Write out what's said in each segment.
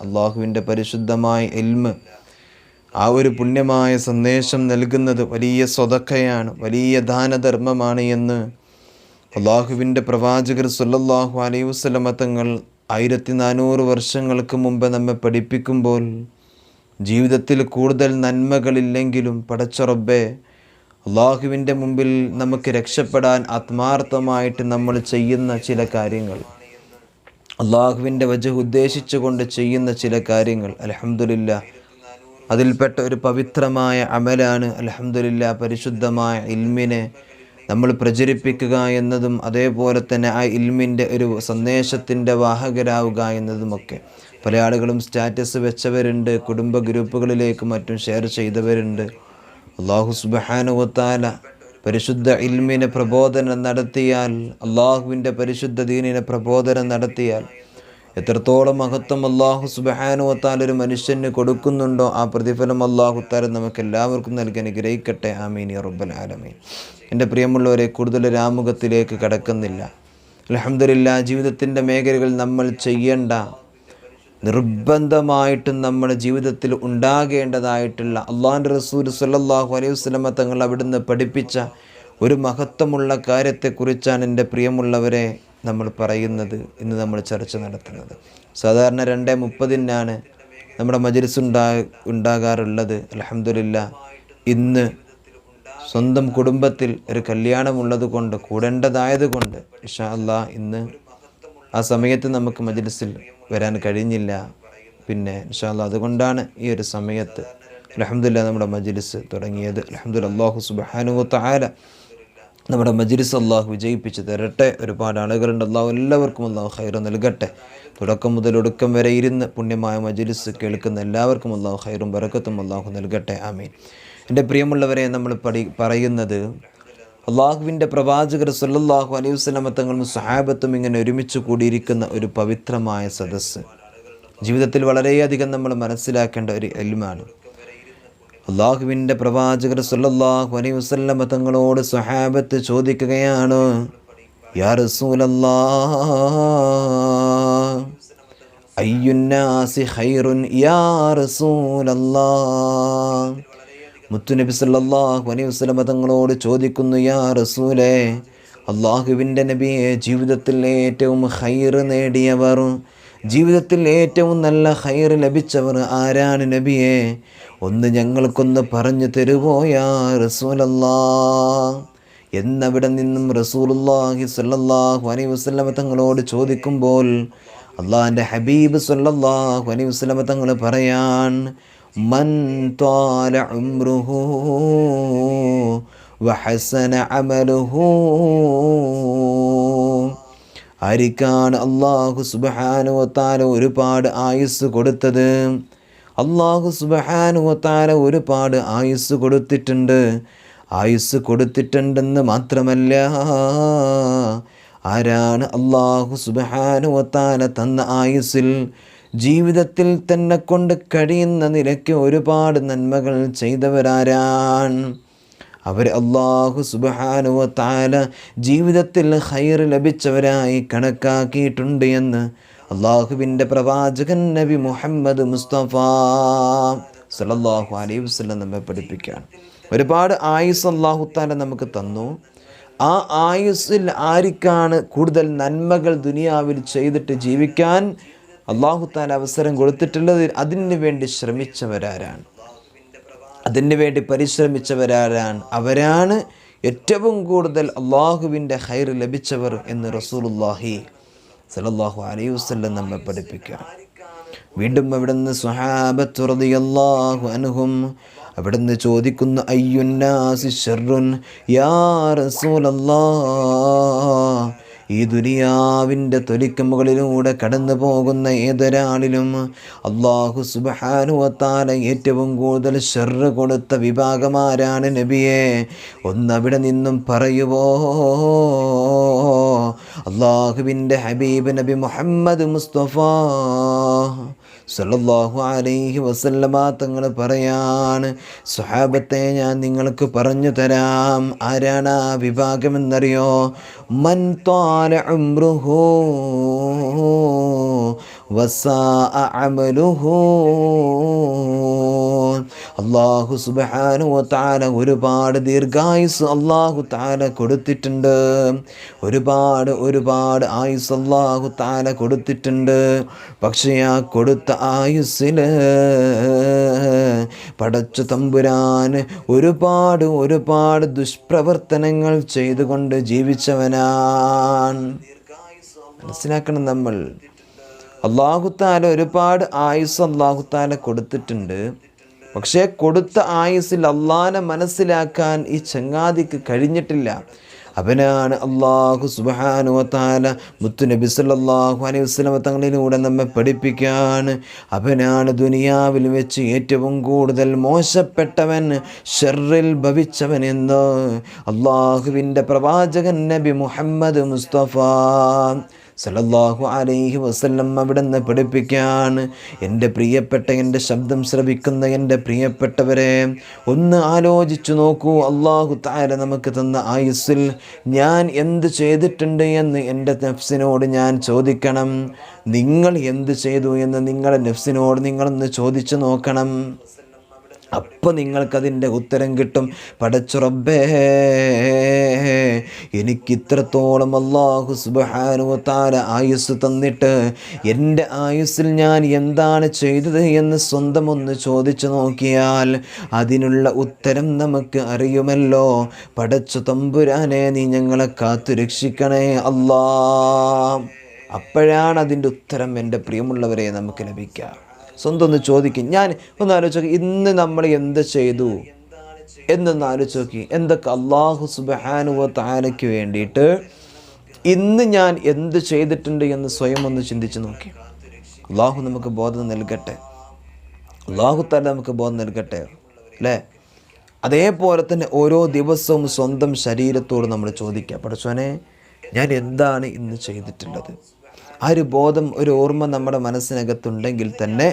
അള്ളാഹുവിൻ്റെ പരിശുദ്ധമായ ഇൽമ്, ആ ഒരു പുണ്യമായ സന്ദേശം നൽകുന്നത് വലിയ സ്വതക്കയാണ്, വലിയ ദാനധർമ്മമാണ് എന്ന് അള്ളാഹുവിൻ്റെ പ്രവാചകർ സല്ലല്ലാഹു അലൈഹി വസല്ലമ തങ്ങൾ 1400 വർഷങ്ങൾക്ക് മുമ്പ് നമ്മെ പഠിപ്പിക്കുമ്പോൾ ജീവിതത്തിൽ കൂടുതൽ നന്മകളില്ലെങ്കിലും പടച്ച റബ്ബേ, അള്ളാഹുവിൻ്റെ മുമ്പിൽ നമുക്ക് രക്ഷപ്പെടാൻ ആത്മാർത്ഥമായിട്ട് നമ്മൾ ചെയ്യുന്ന ചില കാര്യങ്ങൾ, അള്ളാഹുവിൻ്റെ വജഹ് ഉദ്ദേശിച്ചുകൊണ്ട് ചെയ്യുന്ന ചില കാര്യങ്ങൾ, അൽഹംദുലില്ലാഹ് അതിൽപ്പെട്ട ഒരു പവിത്രമായ അമലാണ് അൽഹംദുലില്ലാഹ് പരിശുദ്ധമായ ഇൽമിനെ നമ്മൾ പ്രചരിപ്പിക്കുക എന്നതും അതേപോലെ തന്നെ ആ ഇൽമിൻ്റെ ഒരു സന്ദേശത്തിൻ്റെ വാഹകരാവുക എന്നതുമൊക്കെ. പല ആളുകളും സ്റ്റാറ്റസ് വെച്ചവരുണ്ട്, കുടുംബ ഗ്രൂപ്പുകളിലേക്കും മറ്റും ഷെയർ ചെയ്തവരുണ്ട്. അള്ളാഹു സുബ്ഹാനഹു വ തആല പരിശുദ്ധ ഇൽമിനെ പ്രബോധനം നടത്തിയാൽ, അള്ളാഹുവിൻ്റെ പരിശുദ്ധ ദീനിനെ പ്രബോധനം നടത്തിയാൽ എത്രത്തോളം മഹത്വം അള്ളാഹു സുബ്ഹാനഹു വ തആല ഒരു മനുഷ്യന് കൊടുക്കുന്നുണ്ടോ ആ പ്രതിഫലം അള്ളാഹു തആല നമുക്ക് എല്ലാവർക്കും നൽകി അനുഗ്രഹിക്കട്ടെ. ആമീൻ യാ റബ്ബൽ ആലമീൻ. എൻ്റെ പ്രിയമുള്ളവരെ, കൂടുതൽ രാമുഖത്തിലേക്ക് കടക്കുന്നില്ല. അൽഹംദുലില്ലാഹ് ജീവിതത്തിൻ്റെ മേഖലകൾ നമ്മൾ ചെയ്യേണ്ട, നിർബന്ധമായിട്ടും നമ്മുടെ ജീവിതത്തിൽ ഉണ്ടാകേണ്ടതായിട്ടുള്ള അള്ളാഹുവിൻ്റെ റസൂൽ സല്ലല്ലാഹു അലൈഹി വസല്ലമ തങ്ങൾ അവിടുന്ന് പഠിപ്പിച്ച ഒരു മഹത്വമുള്ള കാര്യത്തെക്കുറിച്ചാണ് എൻ്റെ പ്രിയമുള്ളവരെ നമ്മൾ പറയുന്നത്, ഇന്ന് നമ്മൾ ചർച്ച നടത്തുന്നത്. സാധാരണ 2:30 നമ്മുടെ മജ്‌ലിസ് ഉണ്ടാകാറുള്ളത്. അൽഹംദുലില്ലാഹ് ഇന്ന് സ്വന്തം കുടുംബത്തിൽ ഒരു കല്യാണമുള്ളത് കൊണ്ട്, കൂടേണ്ടതായത് കൊണ്ട് ഇൻഷാ അല്ലാഹ് ഇന്ന് ആ സമയത്ത് നമുക്ക് മജ്‌ലിസിൽ വരാൻ കഴിഞ്ഞില്ല. പിന്നെ ഇൻഷാ അല്ലാഹ് അതുകൊണ്ടാണ് ഈ ഒരു സമയത്ത് അൽഹംദുലില്ലാഹ് നമ്മുടെ മജ്‌ലിസ് തുടങ്ങിയത്. അൽഹംദുലില്ലാഹ് അല്ലാഹു സുബ്ഹാനഹു വ തആല നമ്മുടെ മജ്‌ലിസ് അല്ലാഹു വിജയിപ്പിച്ച് തരട്ടെ. ഒരുപാട് ആളുകളുണ്ട്, അല്ലാഹു എല്ലാവർക്കും അല്ലാഹു ഖൈർ നൽകട്ടെ. തുടക്കം മുതൽ ഒടുക്കം വരെ ഇരുന്ന് പുണ്യമായ മജ്‌ലിസ് കേൾക്കുന്ന എല്ലാവർക്കും അല്ലാഹു ഖൈറും ബറക്കത്തും അല്ലാഹു നൽകട്ടെ. ആമീൻ. എൻ്റെ പ്രിയമുള്ളവരെ, നമ്മൾ പറയുന്നത് അള്ളാഹുവിൻ്റെ പ്രവാചകർ സല്ലല്ലാഹു അലൈഹി വസല്ലമ തങ്ങളും സ്വഹാബത്തും ഇങ്ങനെ ഒരുമിച്ച് കൂടിയിരിക്കുന്ന ഒരു പവിത്രമായ സദസ്സ് ജീവിതത്തിൽ വളരെയധികം നമ്മൾ മനസ്സിലാക്കേണ്ട ഒരു ഇൽമാണ്. അള്ളാഹുവിൻ്റെ പ്രവാചകർ സല്ലല്ലാഹു അലൈഹി വസല്ലമ തങ്ങളോട് സ്വഹാബത്ത് ചോദിക്കുകയാണ്, യാ റസൂലല്ലാഹ് അയ്യുന്നാസി ഖൈറുൻ യാ റസൂലല്ലാഹ്. മുത്തുനബി സല്ലല്ലാഹു അലൈഹി വസല്ലമ തങ്ങളോട് ചോദിക്കുന്നു, യാ റസൂലേ, അള്ളാഹുവിൻ്റെ നബിയെ, ജീവിതത്തിൽ ഏറ്റവും ഖൈർ നേടിയവർ, ജീവിതത്തിൽ ഏറ്റവും നല്ല ഖൈർ ലഭിച്ചവർ ആരാണ് നബിയെ? ഒന്ന് ഞങ്ങൾക്കൊന്ന് പറഞ്ഞു തരുവോ യാ റസൂലല്ലാഹ് എന്നവിടെ നിന്നും റസൂലുള്ളാഹി സ്വല്ലല്ലാഹു അലൈഹി വസല്ലമ തങ്ങളോട് ചോദിക്കുമ്പോൾ അള്ളാഹിൻ്റെ ഹബീബ് സ്വല്ലല്ലാഹു അലൈഹി വസല്ലമ തങ്ങൾ പറയാൻ, മൻ ത്വാല ഉംറുഹു വഹസന അമലുഹു. ആരിക്കാണ് അല്ലാഹു സുബ്ഹാനഹു വ തആല ഒരുപാട് ആയുസ് കൊടുത്തത്? അല്ലാഹു സുബ്ഹാനഹു വ തആല ഒരുപാട് ആയുസ് കൊടുത്തിട്ടുണ്ട്. ആയുസ് കൊടുത്തിട്ടുണ്ടെന്ന് മാത്രമല്ല, ആരാണ് അല്ലാഹു സുബ്ഹാനഹു വ തആല തന്ന ആയുസ്സിൽ ജീവിതത്തിൽ തന്നെ കൊണ്ട് കഴിയുന്ന നിലയ്ക്ക് ഒരുപാട് നന്മകൾ ചെയ്തവരാരാണ്? അവർ അല്ലാഹു സുബ്ഹാനഹു വ തആല ജീവിതത്തിൽ ഖൈർ ലഭിച്ചവരായി കണക്കാക്കിയിട്ടുണ്ട് എന്ന് അള്ളാഹുവിൻ്റെ പ്രവാചകൻ നബി മുഹമ്മദ് മുസ്തഫ സല്ലല്ലാഹു അലൈഹി വസല്ലം നമ്മെ പഠിപ്പിക്കുകയാണ്. ഒരുപാട് ആയുസ് അല്ലാഹു തആല നമുക്ക് തന്നു. ആ ആയുസ്സിൽ ആർക്കാണ് കൂടുതൽ നന്മകൾ ദുനിയാവിൽ ചെയ്തിട്ട് ജീവിക്കാൻ അല്ലാഹു തആല അവസരം കൊടുത്തിട്ടുള്ളത്? അതിനു വേണ്ടി ശ്രമിച്ചവരാരാണ്? അതിനു വേണ്ടി പരിശ്രമിച്ചവരാരാണ്? അവരാണ് ഏറ്റവും കൂടുതൽ അള്ളാഹുവിൻ്റെ ഖൈർ ലഭിച്ചവർ എന്ന് റസൂലുള്ളാഹി സല്ലല്ലാഹു അലൈഹി വസല്ലം നമ്മെ പഠിപ്പിക്കുക. വീണ്ടും അവിടുന്ന് സ്വഹാബത്ത് റളിയല്ലാഹു അൻഹും അവിടുന്ന് ചോദിക്കുന്നു, അയ്യുന്നാസി ശർറുൻ യാ റസൂലല്ലാഹ്. ഈ ദുനിയാവിൻ്റെ തൊലിക്കമ്പുകളിലൂടെ കടന്നു പോകുന്ന ഏതൊരാളിലും അല്ലാഹു സുബ്ഹാനഹു വ തആല ഏറ്റവും കൂടുതൽ ശർറ് കൊടുത്ത വിഭാഗമാരാണ് നബിയെ? ഒന്നവിടെ നിന്നും പറയുവോ? അല്ലാഹുവിൻ്റെ ഹബീബ് നബി മുഹമ്മദ് മുസ്തഫ സല്ലല്ലാഹു അലൈഹി വസല്ലമ തങ്ങൾ പറയാണ്, സ്വഹാബത്തെ ഞാൻ നിങ്ങൾക്ക് പറഞ്ഞു തരാം. ആരാണ് ആ വിഭാഗമെന്നറിയോ? മൻ ത്വാല ഉംറുഹു വസാഅ അമലുഹു. അല്ലാഹു സുബ്ഹാനഹു വ തആല ഒരുപാട് ദീർഘായുസ് അല്ലാഹു തആല കൊടുത്തിട്ടുണ്ട്. ഒരുപാട് ആയുസ് അല്ലാഹു തആല കൊടുത്തിട്ടുണ്ട്. പക്ഷേ ആ കൊടുത്ത ആയുസ്സിൽ പടച്ച തമ്പുരാൻ ഒരുപാട് ദുഷ്പ്രവർത്തനങ്ങൾ ചെയ്തുകൊണ്ട് ജീവിച്ചവനാണ്. മനസ്സിലാക്കണം, നമ്മൾ അല്ലാഹു തആല ഒരുപാട് ആയുസ് അല്ലാഹു തആല കൊടുത്തിട്ടുണ്ട്. പക്ഷേ കൊടുത്ത ആയുസ്സിൽ അള്ളാനെ മനസ്സിലാക്കാൻ ഈ ചങ്ങാതിക്ക് കഴിഞ്ഞിട്ടില്ല. അവനാണ് അല്ലാഹു സുബ്ഹാനഹു വ തആല മുത്തുനബി സല്ലല്ലാഹു അലൈഹി വസല്ലം തങ്ങളിലൂടെ നമ്മെ പഠിപ്പിക്കാൻ, അവനാണ് ദുനിയാവിൽ വെച്ച് ഏറ്റവും കൂടുതൽ മോശപ്പെട്ടവൻ, ഷർറിൽ ഭവിച്ചവൻ എന്ന് അല്ലാഹുവിൻ്റെ പ്രവാചകൻ നബി മുഹമ്മദ് മുസ്തഫ സല്ലല്ലാഹു അലൈഹി വസല്ലം അവിടുന്ന് പഠിപ്പിക്കാൻ. എൻ്റെ പ്രിയപ്പെട്ട, എൻ്റെ ശബ്ദം ശ്രവിക്കുന്ന എൻ്റെ പ്രിയപ്പെട്ടവരെ, ഒന്ന് ആലോചിച്ചു നോക്കൂ. അല്ലാഹു തആല നമുക്ക് തന്ന ആയുസ്സിൽ ഞാൻ എന്ത് ചെയ്തിട്ടുണ്ട് എന്ന് എൻ്റെ നഫ്സിനോട് ഞാൻ ചോദിക്കണം. നിങ്ങൾ എന്ത് ചെയ്തു എന്ന് നിങ്ങളുടെ നഫ്സിനോട് നിങ്ങളൊന്ന് ചോദിച്ചു നോക്കണം. അപ്പോൾ നിങ്ങൾക്കതിൻ്റെ ഉത്തരം കിട്ടും. പടച്ച റബ്ബേ, എനിക്കിത്രത്തോളം അല്ലാഹു സുബ്ഹാനഹു വ തആല ആയുസ് തന്നിട്ട് എൻ്റെ ആയുസ്സിൽ ഞാൻ എന്താണ് ചെയ്തത് എന്ന് സ്വന്തം ഒന്ന് ചോദിച്ചു നോക്കിയാൽ അതിനുള്ള ഉത്തരം നമുക്ക് അറിയുമല്ലോ. പടച്ച തമ്പുരാനെ, നീ ഞങ്ങളെ കാത്തു രക്ഷിക്കണേ അല്ലാ. അപ്പോഴാണ് അതിൻ്റെ ഉത്തരം എൻ്റെ പ്രിയമുള്ളവരെ നമുക്ക് ലഭിക്കുക. സ്വന്തം ഒന്ന് ചോദിക്കും. ഞാൻ ഒന്ന് ആലോചിച്ച് നോക്കി, ഇന്ന് നമ്മൾ എന്ത് ചെയ്തു എന്നൊന്ന് ആലോചിച്ച് നോക്കി. എന്തൊക്കെ അല്ലാഹു സുബ്ഹാനഹു വ തആലയ്ക്ക് വേണ്ടിയിട്ട് ഇന്ന് ഞാൻ എന്ത് ചെയ്തിട്ടുണ്ട് എന്ന് സ്വയം ഒന്ന് ചിന്തിച്ച് നോക്കി. അല്ലാഹു നമുക്ക് ബോധം നൽകട്ടെ. അല്ലാഹു തആല നമുക്ക് ബോധം നൽകട്ടെ, അല്ലേ? അതേപോലെ തന്നെ ഓരോ ദിവസവും സ്വന്തം ശരീരത്തോട് നമ്മൾ ചോദിക്കുക, പടച്ചോനെ, ഞാൻ എന്താണ് ഇന്ന് ചെയ്തിട്ടുള്ളത്? ആ ഒരു ബോധം, ഒരു ഓർമ്മ നമ്മുടെ മനസ്സിനകത്തുണ്ടെങ്കിൽ തന്നെ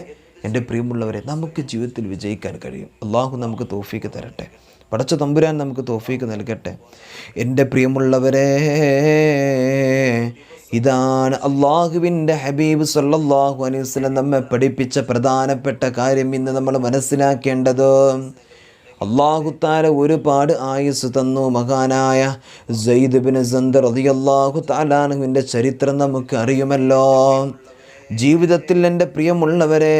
എൻ്റെ പ്രിയമുള്ളവരെ, നമുക്ക് ജീവിതത്തിൽ വിജയിക്കാൻ കഴിയും. അല്ലാഹു നമുക്ക് തൗഫീക്ക് തരട്ടെ. പടച്ച തമ്പുരാൻ നമുക്ക് തൗഫീക്ക് നൽകട്ടെ. എൻ്റെ പ്രിയമുള്ളവരെ, ഇതാണ് അല്ലാഹുവിൻ്റെ ഹബീബ് സല്ലല്ലാഹു അലൈഹി വസല്ലം നമ്മെ പഠിപ്പിച്ച പ്രധാനപ്പെട്ട കാര്യം. ഇന്ന് നമ്മൾ മനസ്സിലാക്കേണ്ടത്, അല്ലാഹു തആല ഒരുപാട് ആയുസ് തന്നു. മഹാനായ സയ്യിദ് ഇബ്നു സന്ദർ റളിയല്ലാഹു തആല അൻഹുവിൻ്റെ ചരിത്രം നമുക്ക് അറിയുമല്ലോ. ജീവിതത്തിൽ എൻ്റെ പ്രിയമുള്ളവരെ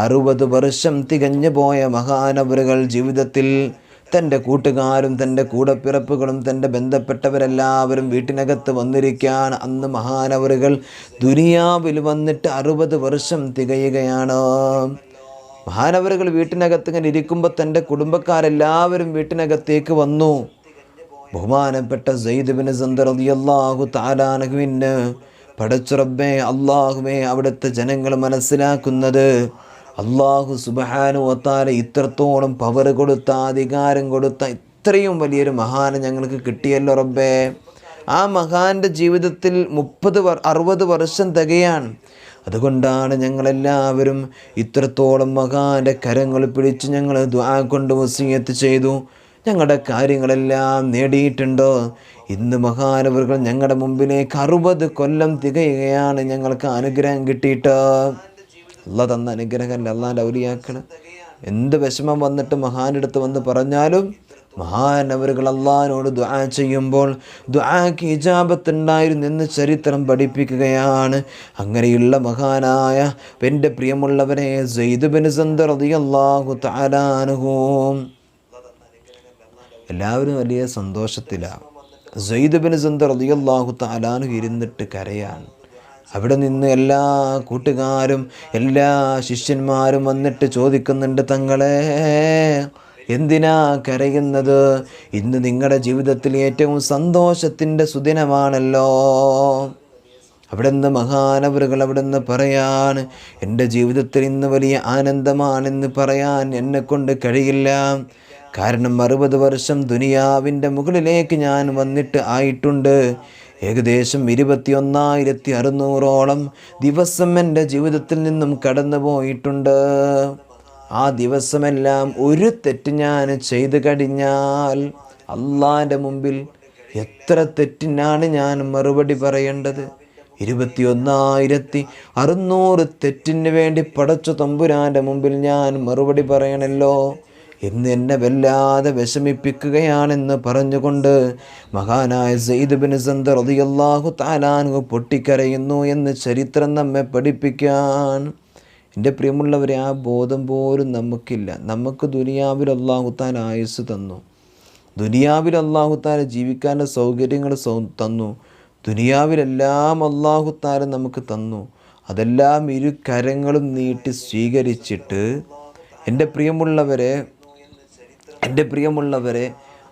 60 വർഷം തികഞ്ഞു പോയ മഹാനവറുകൾ ജീവിതത്തിൽ തൻ്റെ കൂട്ടുകാരും തൻ്റെ കൂടപ്പിറപ്പുകളും തൻ്റെ ബന്ധപ്പെട്ടവരെല്ലാവരും വീട്ടിനകത്ത് വന്നിരിക്കുകയാണ്. അന്ന് മഹാനവറുകൾ ദുനിയാവിൽ വന്നിട്ട് 60 വർഷം തികയുകയാണ്. മഹാനവറുകൾ വീട്ടിനകത്ത് ഇങ്ങനെ ഇരിക്കുമ്പോൾ തൻ്റെ കുടുംബക്കാരെല്ലാവരും വീട്ടിനകത്തേക്ക് വന്നു. ബഹുമാനപ്പെട്ട സയ്യിദ് ഇബ്നു സന്ദർ റളിയല്ലാഹു തആല അൻഹുവിന് പടച്ച റബ്ബേ, അല്ലാഹുവേ, അവിടുത്തെ ജനങ്ങൾ മനസ്സിലാക്കുന്നത് അല്ലാഹു സുബ്ഹാനഹു വ തആല ഇത്രത്തോളം പവർ കൊടുത്ത, അധികാരം കൊടുത്ത ഇത്രയും വലിയൊരു മഹാനെ ഞങ്ങൾക്ക് കിട്ടിയല്ലോ റബ്ബേ. ആ മഹാൻ്റെ ജീവിതത്തിൽ 60 വർഷം തികയാണ്. അതുകൊണ്ടാണ് ഞങ്ങളെല്ലാവരും ഇത്രത്തോളം മഹാൻ്റെ കരങ്ങൾ പിടിച്ച് ഞങ്ങൾ ദുആ കൊണ്ട് വസിയത്ത് ചെയ്തു. ഞങ്ങളുടെ കാര്യങ്ങളെല്ലാം നേടിയിട്ടുണ്ടോ? ഇന്ന് മഹാനവറുകൾ ഞങ്ങളുടെ മുമ്പിലേക്ക് 60 കൊല്ലം തികയുകയാണ്. ഞങ്ങൾക്ക് അനുഗ്രഹം കിട്ടിയിട്ട്. അല്ലാഹ് തന്ന അനുഗ്രഹമല്ല, അല്ലാഹുവിൻ്റെ ഔലിയാക്കൾ എന്ത് വിഷമം വന്നിട്ട് മഹാൻ്റെ അടുത്ത് വന്ന് പറഞ്ഞാലും മഹാനവറുകൾ അല്ലാഹുവിനോട് ദുആ ചെയ്യുമ്പോൾ ദുആക്ക് ഇജാബത്ത് ഉണ്ടായിരുന്നു എന്ന് ചരിത്രം പഠിപ്പിക്കുകയാണ്. അങ്ങനെയുള്ള മഹാനായ എൻ്റെ പ്രിയമുള്ളവരെ സയ്യിദ് ഇബ്നു സന്ദർ റളിയല്ലാഹു തആല അൻഹു എല്ലാവരും വലിയ സന്തോഷത്തിലാണ്. സയ്യിദ് ഇബ്നു സന്ദർ റളിയല്ലാഹു തആല അൻഹു ഇരുന്നിട്ട് കരയാണ്. അവിടെ നിന്ന് എല്ലാ കൂട്ടുകാരും എല്ലാ ശിഷ്യന്മാരും വന്നിട്ട് ചോദിക്കുന്നുണ്ട്, തങ്ങളെ എന്തിനാ കരയുന്നത്? ഇന്ന് നിങ്ങളുടെ ജീവിതത്തിൽ ഏറ്റവും സന്തോഷത്തിൻ്റെ സുദിനമാണല്ലോ. അവിടെ നിന്ന് മഹാനവറുകൾ അവിടെ നിന്ന് പറയാൻ, എൻ്റെ ജീവിതത്തിൽ ഇന്ന് വലിയ ആനന്ദമാണെന്ന് പറയാൻ എന്നെക്കൊണ്ട് കഴിയില്ല. കാരണം 60 വർഷം ദുനിയാവിൻ്റെ മുകളിലേക്ക് ഞാൻ വന്നിട്ട് ആയിട്ടുണ്ട്. ഏകദേശം 21,600ഓളം ദിവസം എൻ്റെ ജീവിതത്തിൽ നിന്നും കടന്നു പോയിട്ടുണ്ട്. ആ ദിവസമെല്ലാം ഒരു തെറ്റ് ഞാൻ ചെയ്തു കഴിഞ്ഞാൽ അള്ളാൻ്റെ മുമ്പിൽ എത്ര തെറ്റിനാണ് ഞാൻ മറുപടി പറയേണ്ടത്? 21,600 തെറ്റിന് വേണ്ടി പടച്ച തമ്പുരാൻ്റെ മുമ്പിൽ ഞാൻ മറുപടി പറയണല്ലോ എന്ന് എന്നെ വല്ലാതെ വിഷമിപ്പിക്കുകയാണെന്ന് പറഞ്ഞുകൊണ്ട് മഹാനായ സെയ്ദ് ബിൻ സന്ദർ റളിയല്ലാഹു തആല അൻഹു പൊട്ടിക്കരയുന്നു എന്ന് ചരിത്രം നമ്മെ പഠിപ്പിക്കാൻ. എൻ്റെ പ്രിയമുള്ളവരെ, ആ ബോധം പോലും നമുക്കില്ല. നമുക്ക് ദുനിയാവിൽ അല്ലാഹു തആല ആയുസ് തന്നു, ദുനിയാവിൽ അല്ലാഹു തആല ജീവിക്കാനുള്ള സൗകര്യങ്ങൾ തന്നു, ദുനിയാവിലെല്ലാം അല്ലാഹു തആല നമുക്ക് തന്നു. അതെല്ലാം ഇരു കരങ്ങളും നീട്ടി സ്വീകരിച്ചിട്ട് എൻ്റെ പ്രിയമുള്ളവരെ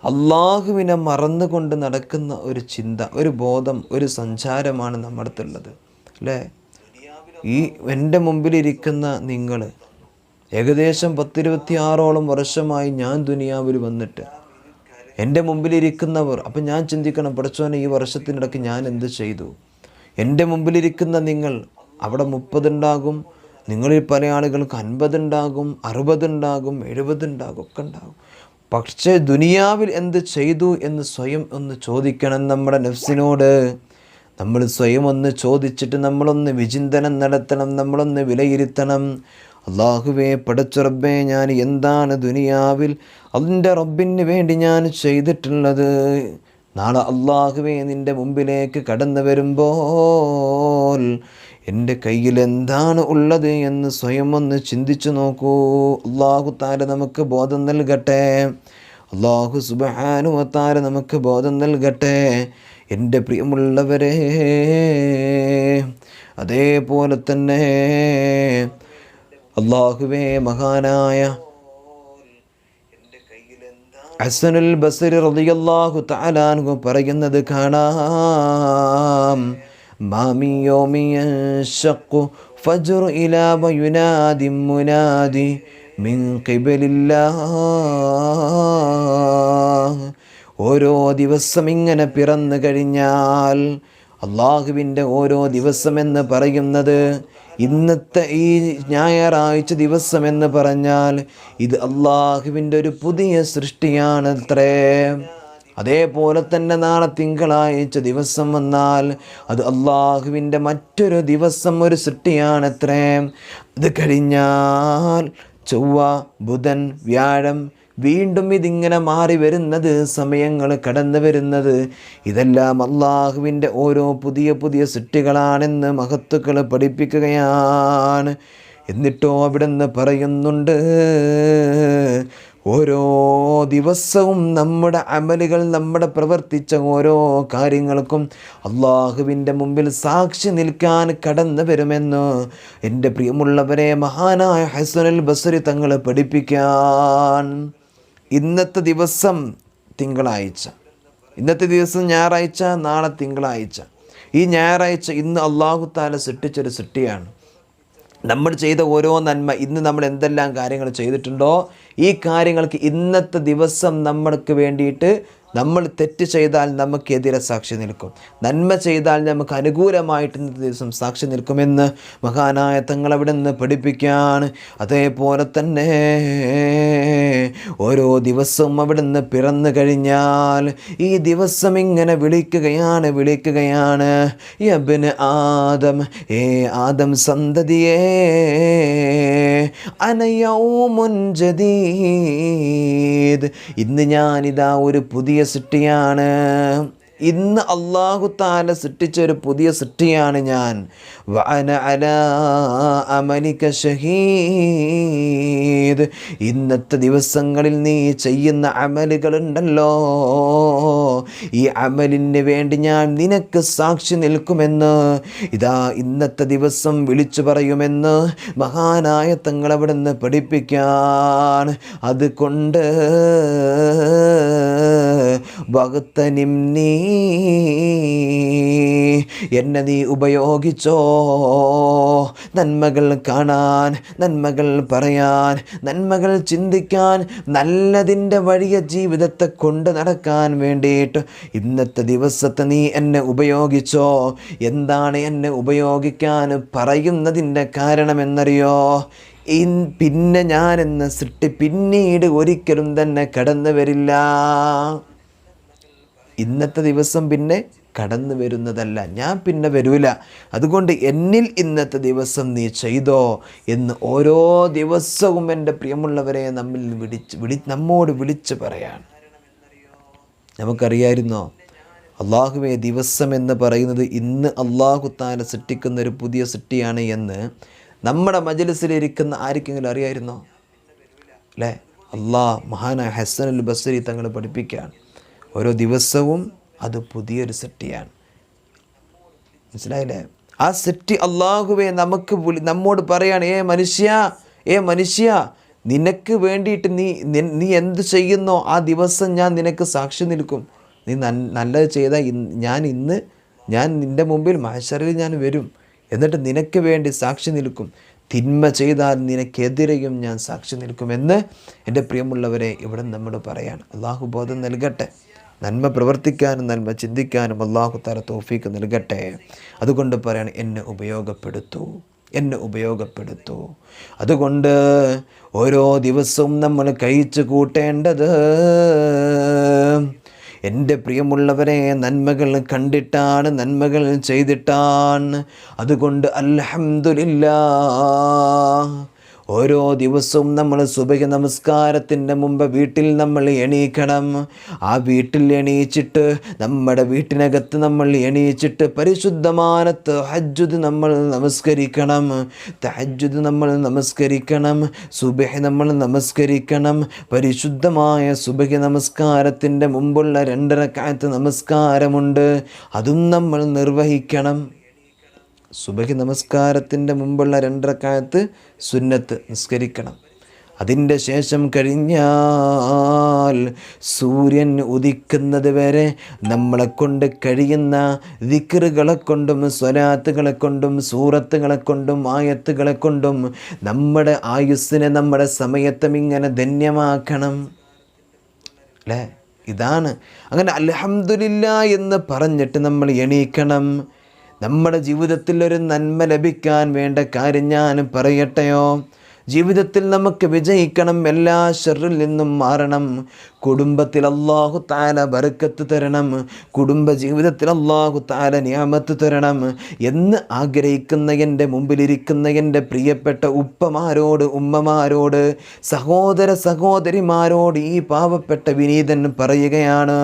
അള്ളാഹുവിനെ മറന്നുകൊണ്ട് നടക്കുന്ന ഒരു ചിന്ത, ഒരു ബോധം, ഒരു സഞ്ചാരമാണ് നമ്മുടെ അടുത്തുള്ളത് അല്ലേ? ഈ എൻ്റെ മുമ്പിലിരിക്കുന്ന നിങ്ങൾ ഏകദേശം 10-26 വർഷമായി ഞാൻ ദുനിയാവിൽ വന്നിട്ട് എൻ്റെ മുമ്പിലിരിക്കുന്നവർ. അപ്പം ഞാൻ ചിന്തിക്കണം, പടച്ചോനെ ഈ വർഷത്തിനിടയ്ക്ക് ഞാൻ എന്ത് ചെയ്തു? എൻ്റെ മുമ്പിലിരിക്കുന്ന നിങ്ങൾ, അവിടെ 30 ഉണ്ടാകും, നിങ്ങളിൽ പല ആളുകൾക്ക് 50 ഉണ്ടാകും, 60 ഉണ്ടാകും, 70 ഉണ്ടാകും, ഒക്കെ ഉണ്ടാകും. പക്ഷേ ദുനിയാവിൽ എന്ത് ചെയ്തു എന്ന് സ്വയം ഒന്ന് ചോദിക്കണം നമ്മുടെ നഫ്സിനോട്. നമ്മൾ സ്വയം ഒന്ന് ചോദിച്ചിട്ട് നമ്മളൊന്ന് വിചിന്തനം നടത്തണം, നമ്മളൊന്ന് വിലയിരുത്തണം. അള്ളാഹുവേ, പടച്ച റബ്ബേ, ഞാൻ എന്താണ് ദുനിയാവിൽ അതിൻ്റെ റബ്ബിന് വേണ്ടി ഞാൻ ചെയ്തിട്ടുള്ളത്? നാളെ അള്ളാഹുവേ നിൻ്റെ മുമ്പിലേക്ക് കടന്നു വരുമ്പോൾ എൻ്റെ കയ്യിൽ എന്താണ് ഉള്ളത് എന്ന് സ്വയം ഒന്ന് ചിന്തിച്ചു നോക്കൂ. അള്ളാഹു തആല നമുക്ക് ബോധം നൽകട്ടെ. അള്ളാഹു സുബ്ഹാനഹു വ തആല നമുക്ക് ബോധം നൽകട്ടെ. എൻ്റെ പ്രിയമുള്ളവരെ, അതേപോലെ തന്നെ അള്ളാഹുവേ, മഹാനായ ഹസനുൽ ബസ്രി റളിയല്ലാഹു തആല അൻഹു പറയുന്നത് കാണാം, മാമി യൗമി യൻശഖു ഫജ്റു ഇലാ വയുനാദി മുനാദി മിൻ ഖിബലില്ലാഹ്. ഓരോ ദിവസം ഇങ്ങനെ പിറന്നു കഴിഞ്ഞാൽ, അള്ളാഹുവിൻ്റെ ഓരോ ദിവസമെന്ന് പറയുന്നത്, ഇന്നത്തെ ഈ ഞായറാഴ്ച ദിവസം എന്ന് പറഞ്ഞാൽ ഇത് അള്ളാഹുവിൻ്റെ ഒരു പുതിയ സൃഷ്ടിയാണത്രേ. അതേപോലെ തന്നെ നാളെ തിങ്കളാഴ്ച ദിവസം വന്നാൽ അത് അള്ളാഹുവിൻ്റെ മറ്റൊരു ദിവസം, ഒരു സൃഷ്ടിയാണത്രേ. അത് കഴിഞ്ഞാൽ ചൊവ്വ, ബുധൻ, വ്യാഴം, വീണ്ടും ഇതിങ്ങനെ മാറി വരുന്നത്, സമയങ്ങൾ കടന്നു വരുന്നത്, ഇതെല്ലാം അള്ളാഹുവിൻ്റെ ഓരോ പുതിയ പുതിയ സൃഷ്ടികളാണെന്ന് മഹത്തുക്കൾ പഠിപ്പിക്കുകയാണ്. എന്നിട്ടോ അവിടെ നിന്ന് പറയുന്നുണ്ട്, ഓരോ ദിവസവും നമ്മുടെ അമലുകൾ, നമ്മുടെ പ്രവർത്തിച്ച ഓരോ കാര്യങ്ങൾക്കും അള്ളാഹുവിൻ്റെ മുമ്പിൽ സാക്ഷി നിൽക്കാൻ കടന്നു വരുമെന്ന് എൻ്റെ പ്രിയമുള്ളവരെ മഹാനായ ഹസനുൽ ബസ്രി തങ്ങൾ പഠിപ്പിക്കാൻ. ഇന്നത്തെ ദിവസം തിങ്കളാഴ്ച, ഇന്നത്തെ ദിവസം ഞായറാഴ്ച, നാളെ തിങ്കളാഴ്ച. ഈ ഞായറാഴ്ച ഇന്ന് അള്ളാഹു തആല സൃഷ്ടിച്ചൊരു സൃഷ്ടിയാണ്. നമ്മൾ ചെയ്ത ഓരോ നന്മ, ഇന്ന് നമ്മൾ എന്തെല്ലാം കാര്യങ്ങൾ ചെയ്തിട്ടുണ്ടോ, ഈ കാര്യങ്ങൾക്ക് ഇന്നത്തെ ദിവസം നമ്മൾക്ക് വേണ്ടിയിട്ട്, നമ്മൾ തെറ്റ് ചെയ്താൽ നമുക്കെതിരെ സാക്ഷി നിൽക്കും, നന്മ ചെയ്താൽ നമുക്ക് അനുകൂലമായിട്ട് ഇന്നത്തെ ദിവസം സാക്ഷി നിൽക്കുമെന്ന് മഹാനായ തങ്ങൾ അവിടെ നിന്ന് പഠിപ്പിക്കുകയാണ്. അതേപോലെ തന്നെ ഓരോ ദിവസവും അവിടെ നിന്ന് പിറന്നു കഴിഞ്ഞാൽ ഈ ദിവസം ഇങ്ങനെ വിളിക്കുകയാണ്, യബ്ന ആദം, ഏ ആദം സന്തതിയേ, അന യൗമുൻ ജദീദ്, ഇന്ന് ഞാനിതാ ഒരു പുതിയ സൃഷ്ടിയാണ്. ഇന്ന് അല്ലാഹു തആല സൃഷ്ടിച്ച ഒരു പുതിയ സൃഷ്ടിയാണ് ഞാൻ. വഅന അലാ അമലിക ഷഹീദ്, ഇന്നത്തെ ദിവസങ്ങളിൽ നീ ചെയ്യുന്ന അമലുകളുണ്ടല്ലോ, ഈ അമലിന് വേണ്ടി ഞാൻ നിനക്ക് സാക്ഷി നിൽക്കുമെന്ന്, ഇതാ ഇന്നത്തെ ദിവസം വിളിച്ചു പറയുമെന്ന് മഹാനായ തങ്ങൾ അവിടെ നിന്ന് പഠിപ്പിക്കാൻ. അതുകൊണ്ട് വഖ്തനിംനീ, എന്നെ നീ ഉപയോഗിച്ചോ, നന്മകൾ കാണാൻ, നന്മകൾ പറയാൻ, നന്മകൾ ചിന്തിക്കാൻ, നല്ലതിൻ്റെ വഴിയ ജീവിതത്തെ കൊണ്ട് നടക്കാൻ വേണ്ടിയിട്ട് ഇന്നത്തെ ദിവസത്തെ നീ എന്നെ ഉപയോഗിച്ചോ. എന്താണ് എന്നെ ഉപയോഗിക്കാൻ പറയുന്നതിൻ്റെ കാരണമെന്നറിയോ? പിന്നെ ഞാനെന്ന സൃഷ്ടി പിന്നീട് ഒരിക്കലും തന്നെ കടന്നു വരില്ല. ഇന്നത്തെ ദിവസം പിന്നെ കടന്നു വരുന്നതല്ല, ഞാൻ പിന്നെ വരൂല. അതുകൊണ്ട് എന്നിൽ ഇന്നത്തെ ദിവസം നീ ചെയ്തോ എന്ന് ഓരോ ദിവസവും എൻ്റെ പ്രിയമുള്ളവരെ നമ്മോട് വിളിച്ച് പറയാൻ. നമുക്കറിയായിരുന്നോ അള്ളാഹുവേ ദിവസം എന്ന് പറയുന്നത് ഇന്ന് അള്ളാഹു താല സൃഷ്ടിക്കുന്ന ഒരു പുതിയ സൃഷ്ടിയാണ് എന്ന് നമ്മുടെ മജ്‌ലിസിലിരിക്കുന്ന ആർക്കെങ്കിലും അറിയായിരുന്നോ? അല്ലേ? മഹാനായ ഹസൻ അൽ ബസ്രി തങ്ങൾ പഠിപ്പിക്കുകയാണ്, ഓരോ ദിവസവും അത് പുതിയൊരു സൃഷ്ടിയാണ്. മനസ്സിലായില്ലേ? ആ സൃഷ്ടി അള്ളാഹുവേ നമ്മോട് പറയാണ്, ഏ മനുഷ്യ നിനക്ക് വേണ്ടിയിട്ട് നീ എന്ത് ചെയ്യുന്നോ ആ ദിവസം ഞാൻ നിനക്ക് സാക്ഷി നിൽക്കും. നീ നല്ലത് ചെയ്താൽ ഞാൻ നിൻ്റെ മുമ്പിൽ മഹ്ശറിൽ ഞാൻ വരും, എന്നിട്ട് നിനക്ക് വേണ്ടി സാക്ഷി നിൽക്കും. തിന്മ ചെയ്താൽ നിനക്കെതിരെയും ഞാൻ സാക്ഷി നിൽക്കുമെന്ന് എൻ്റെ പ്രിയമുള്ളവരെ ഇവിടെ നമ്മോട് പറയാണ്. അള്ളാഹു ബോധം നൽകട്ടെ, നന്മ പ്രവർത്തിക്കാനും നന്മ ചിന്തിക്കാനും അള്ളാഹു തആല തൗഫീക്ക് നൽകട്ടെ. അതുകൊണ്ട് പറയാണ്, എന്നെ ഉപയോഗപ്പെടുത്തൂ. അതുകൊണ്ട് ഓരോ ദിവസവും നമ്മൾ കഴിച്ചു കൂട്ടേണ്ടത് എൻ്റെ പ്രിയമുള്ളവരെ നന്മകൾ കണ്ടിട്ടാണ്, നന്മകൾ ചെയ്തിട്ടാണ്. അതുകൊണ്ട് അൽഹംദുലില്ലാഹ് ഓരോ ദിവസവും നമ്മൾ സുബഹി നമസ്കാരത്തിൻ്റെ മുമ്പ് വീട്ടിൽ നമ്മൾ എണീക്കണം. ആ വീട്ടിൽ എണീച്ചിട്ട് നമ്മുടെ വീട്ടിനകത്ത് നമ്മൾ എണീച്ചിട്ട് പരിശുദ്ധമായ തഹജ്ജുദ് നമ്മൾ നമസ്കരിക്കണം, സുബഹി നമ്മൾ നമസ്കരിക്കണം. പരിശുദ്ധമായ സുബഹി നമസ്കാരത്തിൻ്റെ മുമ്പുള്ള 2 റക്അത്ത് നമസ്കാരമുണ്ട്, അതും നമ്മൾ നിർവഹിക്കണം. സുബഹി നമസ്കാരത്തിൻ്റെ മുമ്പുള്ള 2 റക്അത്ത് സുന്നത്ത് നിസ്കരിക്കണം. അതിൻ്റെ ശേഷം കഴിഞ്ഞാൽ സൂര്യൻ ഉദിക്കുന്നത് വരെ നമ്മളെ കൊണ്ട് കഴിയുന്ന ദിക്റുകളെ കൊണ്ടും സ്വലാത്തുകളെ കൊണ്ടും സൂറത്തുകളെ കൊണ്ടും ആയത്തുകളെ കൊണ്ടും നമ്മുടെ ആയുസ്സിനെ, നമ്മുടെ സമയത്തും ഇങ്ങനെ ധന്യമാക്കണം. അല്ലേ? ഇതാണ്. അങ്ങനെ അൽഹംദുലില്ലാഹ് എന്ന് പറഞ്ഞിട്ട് നമ്മൾ എണീക്കണം. നമ്മുടെ ജീവിതത്തിൽ ഒരു നന്മ ലഭിക്കാൻ വേണ്ട കാര്യം ഞാൻ പറയട്ടെയോ? ജീവിതത്തിൽ നമുക്ക് വിജയിക്കണം, എല്ലാ ശർറിൽ നിന്നും മാറണം, കുടുംബത്തിൽ അല്ലാഹു തആല ബർക്കത്ത് തരണം, കുടുംബ ജീവിതത്തിൽ അല്ലാഹു തആല നിഅമത്ത് തരണം എന്ന് ആഗ്രഹിക്കുന്ന എൻ്റെ മുമ്പിലിരിക്കുന്ന എൻ്റെ പ്രിയപ്പെട്ട ഉപ്പമാരോട്, ഉമ്മമാരോട്, സഹോദര സഹോദരിമാരോട് ഈ പാവപ്പെട്ട വിനീതൻ പറയുകയാണ്,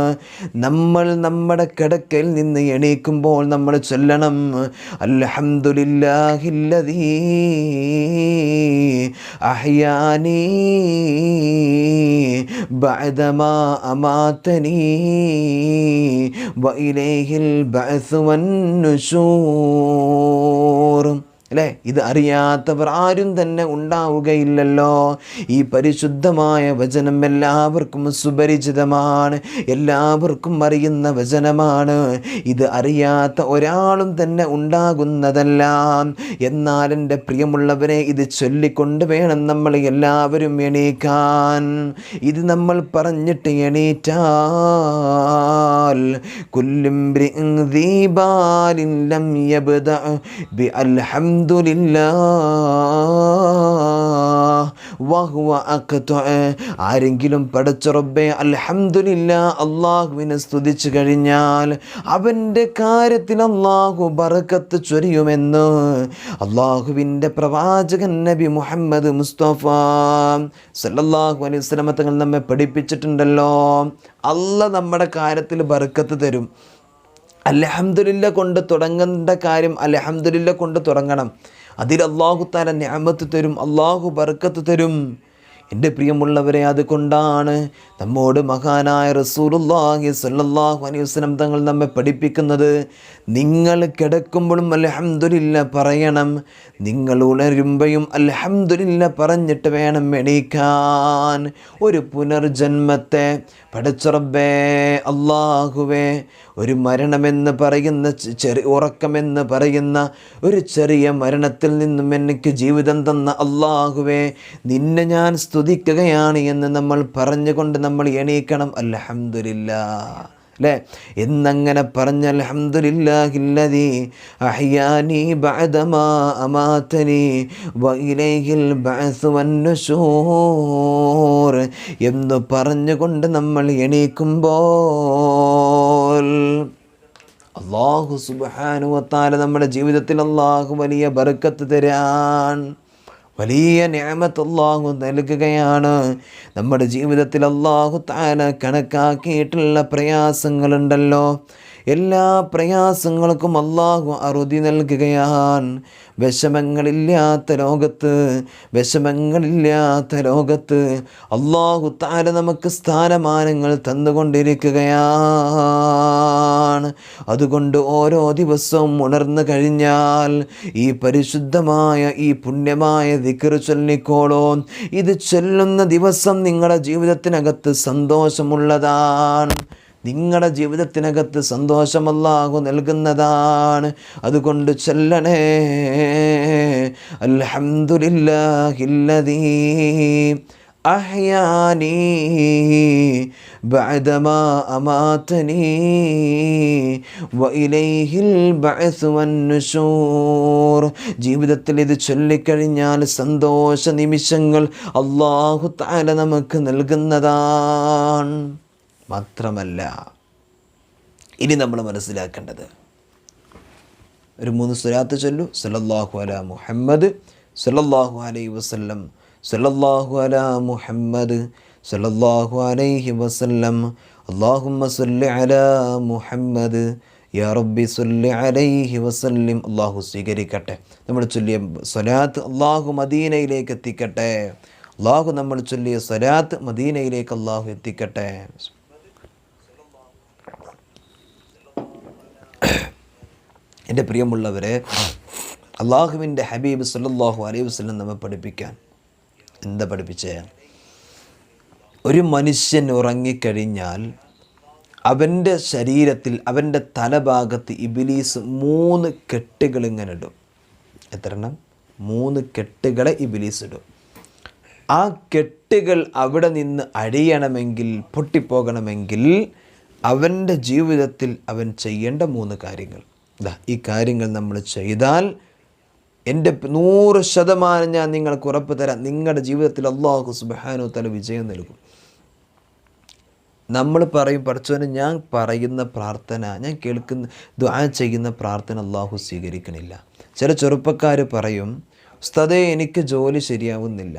നമ്മൾ നമ്മുടെ കിടക്കയിൽ നിന്ന് എണീക്കുമ്പോൾ നമ്മൾ ചൊല്ലണം, അൽഹംദുലില്ലാഹില്ലദീ അഹ്യാനി ബഅദമാ അമാതനി വഇലൈഹിൽ ബഅസ് വന്നുശൂർ. അല്ലേ? ഇത് അറിയാത്തവർ ആരും തന്നെ ഉണ്ടാവുകയില്ലല്ലോ. ഈ പരിശുദ്ധമായ വചനം എല്ലാവർക്കും സുപരിചിതമാണ്, എല്ലാവർക്കും അറിയുന്ന വചനമാണ്. ഇത് അറിയാത്ത ഒരാളും തന്നെ ഉണ്ടാകുന്നതല്ല. എന്നാൽ എൻ്റെ പ്രിയമുള്ളവരെ, ഇത് ചൊല്ലിക്കൊണ്ട് വേണം നമ്മൾ എല്ലാവരും എണീക്കാൻ. ഇത് നമ്മൾ പറഞ്ഞിട്ട് എണീറ്റാൽ കുല്ലുംബ്രിഇൻ ദീബാലിൻ ലം യബ്ദഅ ബി ആരെങ്കിലും പടച്ച റബ്ബേ അൽഹംദുലില്ലാഹ് അല്ലാഹുവിനെ സ്തുതിച്ചു കഴിഞ്ഞാൽ അവൻ്റെ കാര്യത്തിൽ അല്ലാഹു ബറക്കത്ത് ചൊരിയുമെന്ന് അല്ലാഹുവിൻ്റെ പ്രവാചകൻ നബി മുഹമ്മദ് മുസ്തഫ സല്ലല്ലാഹു അലൈഹി വസല്ലം തങ്ങൾ നമ്മെ പഠിപ്പിച്ചിട്ടുണ്ടല്ലോ. അല്ലാഹ് നമ്മുടെ കാര്യത്തിൽ ബറക്കത്ത് തരും. അൽഹംദുലില്ലാഹ് കൊണ്ട് തുടങ്ങേണ്ട കാര്യം അൽഹംദുലില്ലാഹ് കൊണ്ട് തുടങ്ങണം. അതിൽ അല്ലാഹു തആല നിഅമത്ത് തരും, അല്ലാഹു ബർക്കത്ത് തരും. എൻ്റെ പ്രിയമുള്ളവരെ, അതുകൊണ്ടാണ് നമ്മോട് മഹാനായ റസൂലുള്ളാഹി സ്വല്ലല്ലാഹു അലൈഹി വസല്ലം തങ്ങൾ നമ്മെ പഠിപ്പിക്കുന്നത്, നിങ്ങൾ കിടക്കുമ്പോഴും അൽഹംദുലില്ലാഹ് പറയണം, നിങ്ങൾ ഉണരുമ്പോഴും അൽഹംദുലില്ലാഹ് പറഞ്ഞിട്ട് വേണം എണീക്കാൻ. ഒരു പുനർജന്മത്തെ പടച്ച റബ്ബേ അല്ലാഹുവേ, ഒരു മരണമെന്ന് പറയുന്ന ഉറക്കമെന്ന് പറയുന്ന ഒരു ചെറിയ മരണത്തിൽ നിന്നും എനിക്ക് ജീവിതം തന്ന അല്ലാഹുവേ, നിന്നെ ഞാൻ സ്തുതിക്കുകയാണ് എന്ന് നമ്മൾ പറഞ്ഞുകൊണ്ട് നമ്മൾ എണീക്കണം. അൽഹംദുലില്ലാഹ്. അല്ലേ? എന്നങ്ങനെ പറഞ്ഞ അൽഹംദുലില്ലാഹില്ലദീ അഹ്യാനി ബഅദമാ അമാതനി വഇലൈഹിൽ ബഅസ് വന്നുശൂർ എന്ന് പറഞ്ഞുകൊണ്ട് നമ്മൾ എണീക്കുമ്പോൾ അല്ലാഹു സുബ്ഹാനഹു വ തആല നമ്മുടെ ജീവിതത്തിൽ അല്ലാഹു വലിയ ബർക്കത്ത് തരാൻ, വലിയ നിഅമത്ത് അല്ലാഹു നൽകുകയാണ്. നമ്മുടെ ജീവിതത്തിൽ അല്ലാഹു തആല കണക്കാക്കിയിട്ടുള്ള പ്രയാസങ്ങളുണ്ടല്ലോ, എല്ലാ പ്രയാസങ്ങൾക്കും അല്ലാഹു അറുതി നൽകുകയാണ്. വിഷമങ്ങളില്ലാത്ത ലോകത്ത് അല്ലാഹു തആല നമുക്ക് സ്ഥാനമാനങ്ങൾ തന്നുകൊണ്ടിരിക്കുകയാണ്. അതുകൊണ്ട് ഓരോ ദിവസവും ഉണർന്നു കഴിഞ്ഞാൽ ഈ പരിശുദ്ധമായ ഈ പുണ്യമായ ദിക്ർ ചൊല്ലിക്കോളൂ. ഇത് ചൊല്ലുന്ന ദിവസം നിങ്ങളുടെ ജീവിതത്തിനകത്ത് സന്തോഷമുള്ളതാണ്, നിങ്ങളുടെ ജീവിതത്തിനകത്ത് സന്തോഷം അല്ലാഹു നൽകുന്നതാണ്. അതുകൊണ്ട് ചൊല്ലണേ, അൽഹംദുലില്ലാഹില്ലദീ അഹ്യാനീ ബഅദമാ അമാതനീ വഇലൈഹിൽ ബഅസ് വന്നുശൂർ. ജീവിതത്തിൽ ഇത് ചൊല്ലിക്കഴിഞ്ഞാൽ സന്തോഷ നിമിഷങ്ങൾ അല്ലാഹു തആല നമുക്ക് നൽകുന്നതാണ്. മാത്രമല്ല, ഇനി നമ്മൾ മനസ്സിലാക്കേണ്ടത്, ഒരു 3 സ്വലാത്ത് ചൊല്ലു. സല്ലല്ലാഹു അലാ മുഹമ്മദ് സല്ലല്ലാഹു അലൈഹി വസല്ലം, സല്ലല്ലാഹു അലാ മുഹമ്മദ് സല്ലല്ലാഹു അലൈഹി വസല്ലം, അല്ലാഹുമ്മ സല്ലി അലാ മുഹമ്മദ് യാ റബ്ബി സല്ലി അലൈഹി വസല്ലം. അല്ലാഹു സ്വീകരിക്കട്ടെ. നമ്മൾ ചൊല്ലിയ സ്വലാത്ത് അല്ലാഹു മദീനയിലേക്ക് എത്തിക്കട്ടെ. അല്ലാഹു നമ്മൾ ചൊല്ലിയ സ്വലാത്ത് മദീനയിലേക്ക് അല്ലാഹു എത്തിക്കട്ടെ. എൻ്റെ പ്രിയമുള്ളവരെ, അള്ളാഹുവിൻ്റെ ഹബീബ് സല്ലല്ലാഹു അലൈഹി വസല്ലം നമ്മെ പഠിപ്പിക്കാൻ എന്താ പഠിപ്പിച്ചേ? ഒരു മനുഷ്യൻ ഉറങ്ങിക്കഴിഞ്ഞാൽ അവൻ്റെ ശരീരത്തിൽ, അവൻ്റെ തലഭാഗത്ത് ഇബ്ലീസ് 3 കെട്ടുകൾ ഇങ്ങനെ ഇടും. എത്ര എണ്ണം? 3 കെട്ടുകളെ ഇബ്ലീസ് ഇടും. ആ കെട്ടുകൾ അവിടെ നിന്ന് അഴിയണമെങ്കിൽ, പൊട്ടിപ്പോകണമെങ്കിൽ അവൻ്റെ ജീവിതത്തിൽ അവൻ ചെയ്യേണ്ട 3 കാര്യങ്ങൾ. ഈ കാര്യങ്ങൾ നമ്മൾ ചെയ്താൽ എൻ്റെ 100% ഞാൻ നിങ്ങൾക്ക് ഉറപ്പ് തരാം, നിങ്ങളുടെ ജീവിതത്തിൽ അല്ലാഹു സുബ്ഹാനഹു വ തആല വിജയം നൽകും. നമ്മൾ പറയും, പഠിച്ചവന് ഞാൻ പറയുന്ന പ്രാർത്ഥന, ഞാൻ കേൾക്കുന്ന ദുആ ചെയ്യുന്ന പ്രാർത്ഥന അല്ലാഹു സ്വീകരിക്കണില്ല. ചില ചെറുപ്പക്കാർ പറയും, ഉസ്താദേ എനിക്ക് ജോലി ശരിയാവുന്നില്ല,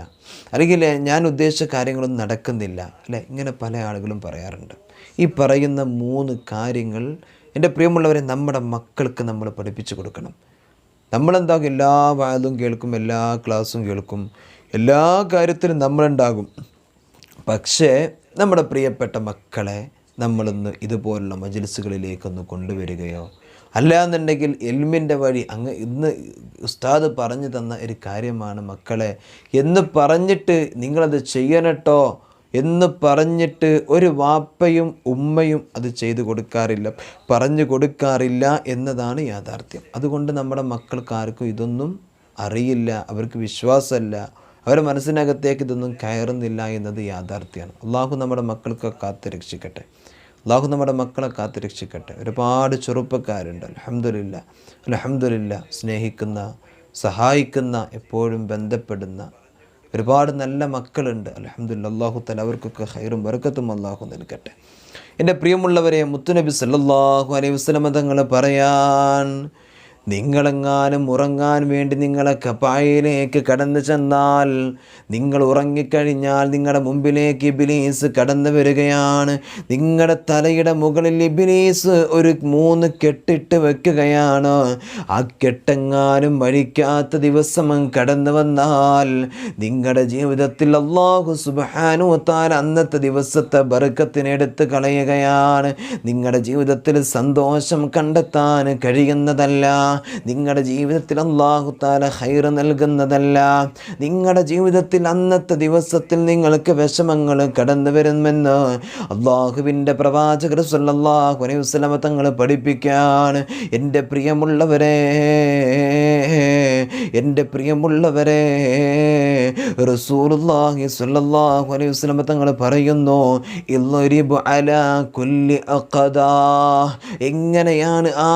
അല്ലെങ്കിൽ ഞാൻ ഉദ്ദേശിച്ച കാര്യങ്ങളൊന്നും നടക്കുന്നില്ല, അല്ലേ? ഇങ്ങനെ പല ആളുകളും പറയാറുണ്ട്. ഈ പറയുന്ന 3 കാര്യങ്ങൾ എൻ്റെ പ്രിയമുള്ളവരെ നമ്മുടെ മക്കൾക്ക് നമ്മൾ പഠിപ്പിച്ചു കൊടുക്കണം. നമ്മളെന്താകും, എല്ലാ വാതും കേൾക്കും, എല്ലാ ക്ലാസ്സും കേൾക്കും, എല്ലാ കാര്യത്തിലും നമ്മളുണ്ടാകും. പക്ഷേ നമ്മുടെ പ്രിയപ്പെട്ട മക്കളെ നമ്മളൊന്ന് ഇതുപോലുള്ള മജ്‌ലിസുകളിലേക്കൊന്ന് കൊണ്ടുവരികയോ, അല്ലാന്നുണ്ടെങ്കിൽ ഇൽമിൻ്റെ വഴി ഇന്ന് ഉസ്താദ് പറഞ്ഞു തന്ന ഒരു കാര്യമാണ് മക്കളെ എന്ന് പറഞ്ഞിട്ട് നിങ്ങളത് ചെയ്യണട്ടോ എന്ന് പറഞ്ഞിട്ട് ഒരു വാപ്പയും ഉമ്മയും അത് ചെയ്തു കൊടുക്കാറില്ല, പറഞ്ഞു കൊടുക്കാറില്ല എന്നതാണ് യാഥാർത്ഥ്യം. അതുകൊണ്ട് നമ്മുടെ മക്കൾക്കാർക്കും ഇതൊന്നും അറിയില്ല, അവർക്ക് വിശ്വാസമല്ല, അവരുടെ മനസ്സിനകത്തേക്ക് ഇതൊന്നും കയറുന്നില്ല എന്നത് യാഥാർത്ഥ്യമാണ്. അള്ളാഹു നമ്മുടെ മക്കൾക്ക് കാത്ത് രക്ഷിക്കട്ടെ. അള്ളാഹു നമ്മുടെ മക്കളെ കാത്ത് രക്ഷിക്കട്ടെ. ഒരുപാട് ചെറുപ്പക്കാരുണ്ട്, അൽഹംദുലില്ലാ, സ്നേഹിക്കുന്ന, സഹായിക്കുന്ന, എപ്പോഴും ബന്ധപ്പെടുന്ന ഒരുപാട് നല്ല മക്കളുണ്ട്. അൽഹംദുലില്ലാ, അല്ലാഹു തആല അവർക്കൊക്കെ ഖൈറും ബർക്കത്തും അല്ലാഹു നൽകട്ടെ. എൻ്റെ പ്രിയമുള്ളവരെ, മുത്തുനബി സല്ലല്ലാഹു അലൈഹി വസല്ലം തങ്ങൾ പറയാൻ, നിങ്ങളെങ്ങാനും ഉറങ്ങാൻ വേണ്ടി നിങ്ങളെ കപായിലേക്ക് കടന്നു ചെന്നാൽ, നിങ്ങൾ ഉറങ്ങിക്കഴിഞ്ഞാൽ നിങ്ങളുടെ മുമ്പിലേക്ക് ഇബ്ലീസ് കടന്നു വരികയാണ്. നിങ്ങളുടെ തലയുടെ മുകളിൽ ഇബ്ലീസ് ഒരു 3 കെട്ടിട്ട് വെക്കുകയാണ്. ആ കെട്ടെങ്ങാനും വഴിക്കാത്ത ദിവസം കടന്നു വന്നാൽ നിങ്ങളുടെ ജീവിതത്തിൽ അല്ലാഹു സുബ്ഹാനഹു വ തആല അന്നത്തെ ദിവസത്തെ ബർക്കത്തിനെടുത്ത് കളയുകയാണ്. നിങ്ങളുടെ ജീവിതത്തിൽ സന്തോഷം കണ്ടെത്താൻ കഴിയുന്നതല്ല, നിങ്ങളുടെ ജീവിതത്തിൽ അല്ലാഹു തആല ഖൈർ നൽകുന്നതല്ല. നിങ്ങളുടെ ജീവിതത്തിൽ അന്നത്തെ ദിവസത്തിൽ നിങ്ങൾക്ക് വിഷമങ്ങൾ കടന്നു വരുമെന്ന് അല്ലാഹുവിൻ്റെ പ്രവാചകർ സല്ലല്ലാഹു അലൈഹി വസല്ലം തങ്ങൾ പഠിപ്പിക്കുകയാണ്. എൻ്റെ പ്രിയമുള്ളവരെ, എൻ്റെ പ്രിയമുള്ളവരെ, റസൂലുള്ളാഹി സ്വല്ലല്ലാഹു അലൈഹി വസല്ലം തങ്ങൾ പറയുന്നു, ഇദ്രിബു അലാ കുല്ലി അഖദാ. എങ്ങനെയാണ് ആ